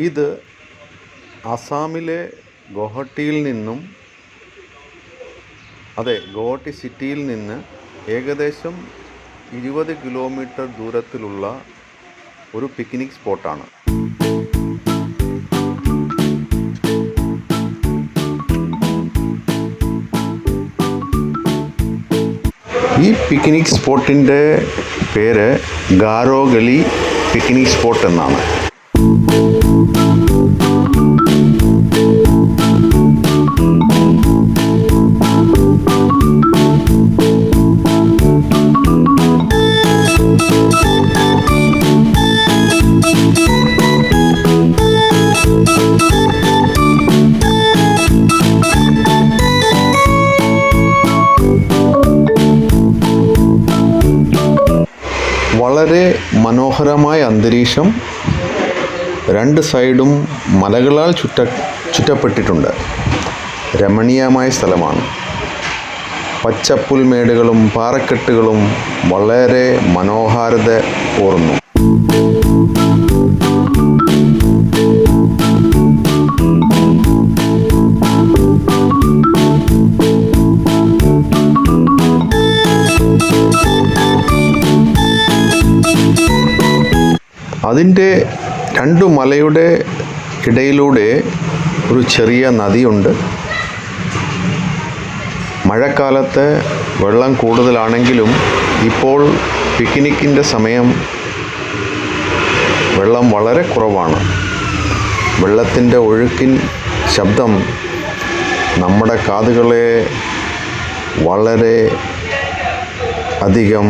ഇത് അസാമിലെ ഗോഹട്ടിയിൽ നിന്നും ഗോഹട്ടി സിറ്റിയിൽ നിന്ന് ഏകദേശം 20 കിലോമീറ്റർ ദൂരത്തിലുള്ള ഒരു പിക്നിക് സ്പോട്ടാണ്. ഈ പിക്നിക് സ്പോട്ടിൻ്റെ പേര് ഗാരോഗലി പിക്നിക് സ്പോട്ട് എന്നാണ്. വളരെ മനോഹരമായ അന്തരീക്ഷം, രണ്ട് സൈഡും മലകളാൽ ചുറ്റപ്പെട്ടിട്ടുണ്ട്. രമണീയമായ സ്ഥലമാണ്. പച്ചപ്പുൽമേടുകളും പാറക്കെട്ടുകളും വളരെ മനോഹാരിത ഓർന്നു. അതിൻ്റെ രണ്ടു മലയുടെ ഇടയിലൂടെ ഒരു ചെറിയ നദിയുണ്ട്. മഴക്കാലത്ത് വെള്ളം കൂടുതലാണെങ്കിലും ഇപ്പോൾ പിക്നിക്കിൻ്റെ സമയം വെള്ളം വളരെ കുറവാണ്. വെള്ളത്തിൻ്റെ ഒഴുക്കിൻ ശബ്ദം നമ്മുടെ കാതുകളെ വളരെ അധികം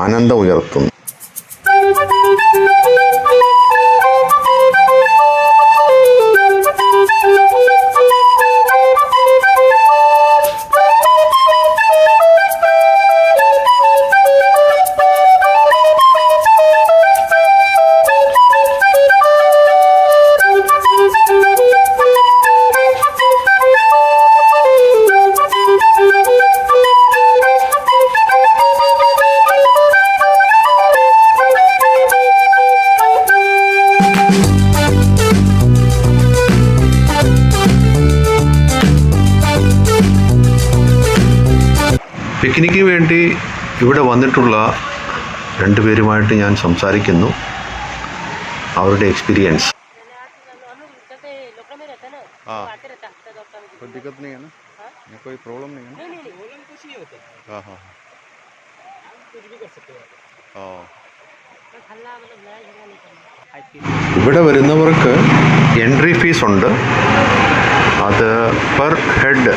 ആനന്ദം ഉയർത്തുന്നു. പിക്നിക്കിന് വേണ്ടി ഇവിടെ വന്നിട്ടുള്ള രണ്ടുപേരുമായിട്ട് ഞാൻ സംസാരിക്കുന്നു. അവരുടെ എക്സ്പീരിയൻസ്. ഇവിടെ വരുന്നവർക്ക് എൻട്രി ഫീസ് ഉണ്ട്. അത് പെർ ഹെഡ്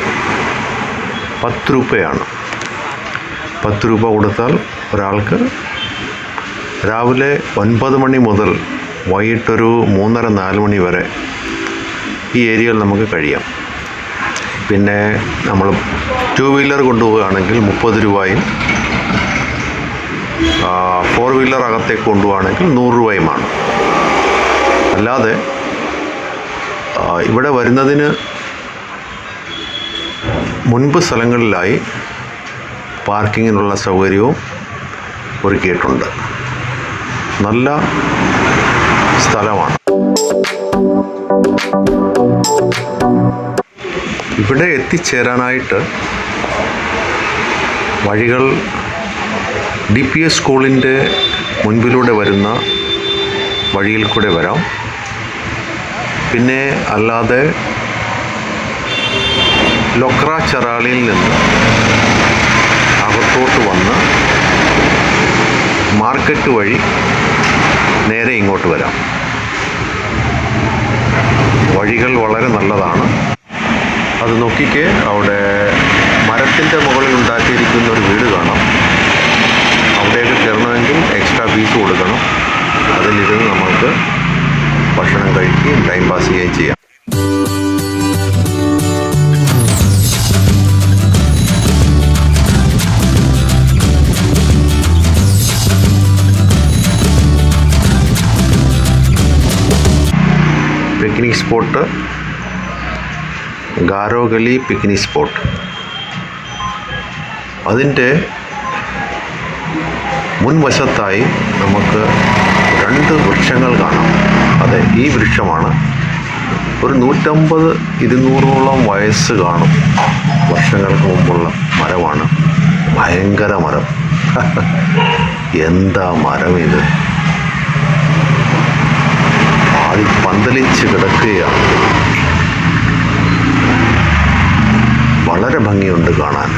10 രൂപയാണ്. 10 രൂപ കൊടുത്താൽ ഒരാൾക്ക് രാവിലെ 9 മണി മുതൽ വൈകിട്ടൊരു 3:30-4 മണി വരെ ഈ ഏരിയയിൽ നമുക്ക് കഴിയാം. പിന്നെ നമ്മൾ 2 വീലർ കൊണ്ടുപോവുകയാണെങ്കിൽ 30 രൂപയും 4 വീലർ അകത്തേക്ക് കൊണ്ടുപോവുകയാണെങ്കിൽ 100 രൂപയുമാണ്. അല്ലാതെ ഇവിടെ വരുന്നതിന് മുൻപ് സ്ഥലങ്ങളിലായി പാർക്കിങ്ങിനുള്ള സൗകര്യവും ഒരുക്കിയിട്ടുണ്ട്. നല്ല സ്ഥലമാണ്. ഇവിടെ എത്തിച്ചേരാനായിട്ട് വഴികൾ DPS സ്കൂളിൻ്റെ മുൻപിലൂടെ വരുന്ന വഴിയിൽ കൂടെ വരാം. പിന്നെ അല്ലാതെ ലൊക്ര ചറാളിയിൽ നിന്ന് അകത്തോട്ട് വന്ന് മാർക്കറ്റ് വഴി നേരെ ഇങ്ങോട്ട് വരാം. വഴികൾ വളരെ നല്ലതാണ്. അത് നോക്കിക്കേ, അവിടെ മരത്തിൻ്റെ മുകളിൽ ഉണ്ടാക്കിയിരിക്കുന്ന ഒരു വീട് കാണാം. അവിടെയൊക്കെ കയറണമെങ്കിൽ എക്സ്ട്രാ ഫീസ് കൊടുക്കണം. അതിലിരുന്ന് നമുക്ക് ഭക്ഷണം കഴിക്കുകയും ടൈം പാസ് ചെയ്യുകയും ചെയ്യാം. Picnic spot Garogali picnic spot. അതിൻ്റെ മുൻവശത്തായി നമുക്ക് 2 വൃക്ഷങ്ങൾ കാണാം. അതെ, ഈ വൃക്ഷമാണ്. ഒരു 150-200 വയസ്സ് കാണും. വർഷങ്ങൾക്ക് മുമ്പുള്ള മരമാണ്. ഭയങ്കര മരം. എന്താ മരം ഇത്! ആദ്യം പന്തലിച്ച് കിടക്കുകയാണ്. വളരെ ഭംഗിയുണ്ട് കാണാൻ.